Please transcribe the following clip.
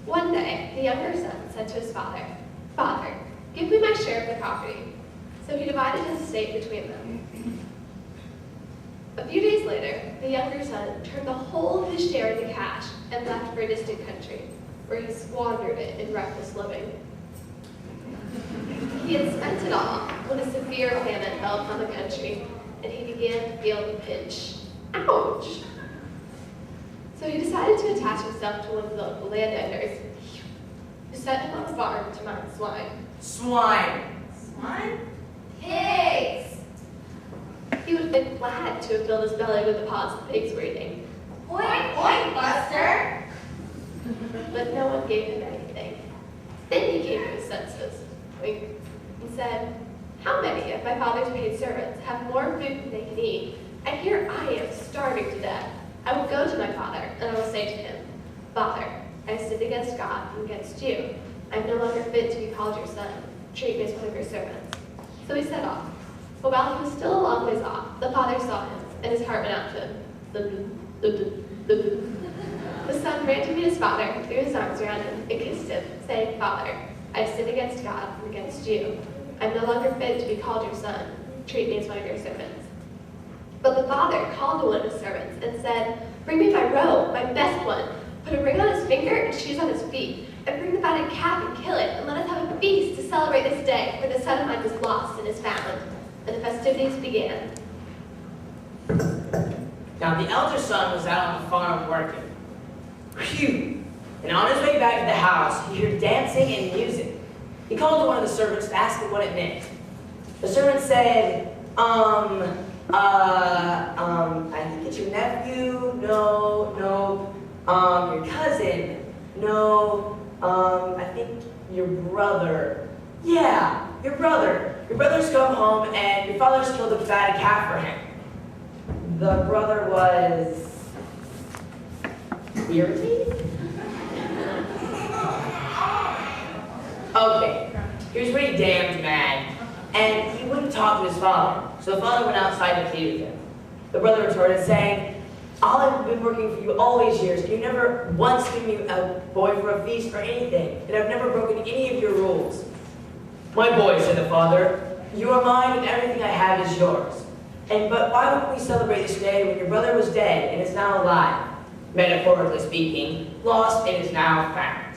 One day, the younger son said to his father, "Father, Give me my share of the property. So he divided his estate between them. A few days later, the younger son turned the whole of his share into cash and left for a distant country, where he squandered it in reckless living. He had spent it all when a severe famine fell upon the country, and he began to feel the pinch. Ouch! So he decided to attach himself to one of the local landowners, who set him on a farm to mind swine. Swine. Swine? Pigs! He would have been glad to have filled his belly with the pods the pigs were eating. Oink, oink, Buster! But no one gave him anything. Then he came to his senses, wink, and said, "How many of my father's paid servants have more food than they can eat, and here I am starving to death? I will go to my father, and I will say to him, 'Father, I have sinned against God and against you. I am no longer fit to be called your son. Treat me as one of your servants.'" So he set off. But while he was still a long ways off, the father saw him, and his heart went out to him. The son ran to meet his father, threw his arms around him, and kissed him, saying, "Father, I have sinned against God and against you. I am no longer fit to be called your son. Treat me as one of your servants." But the father called to one of his servants and said, "Bring me my robe, my best one. Put a ring on his finger and shoes on his feet. And bring the fatted calf and kill it, and let us have a feast to celebrate this day, for the son of mine was lost and is found." And the festivities began. Now the elder son was out on the farm working. Phew! And on his way back to the house, he heard dancing and music. He called to one of the servants to ask him what it meant. The servant said, I think it's your nephew, no, your cousin, no, I think your brother. Yeah, your brother. Your brother's come home and your father's killed a fatted calf for him. The brother was irritated? Okay, he was pretty damned mad, and he wouldn't talk to his father, so the father went outside to plead with him. The brother retorted, saying, "I've been working for you all these years, and you never once given me a boy for a feast or anything, and I've never broken any of your rules." "My boy," said the father, "you are mine, and everything I have is yours. But why wouldn't we celebrate this day when your brother was dead and is now alive? Metaphorically speaking, lost and is now found."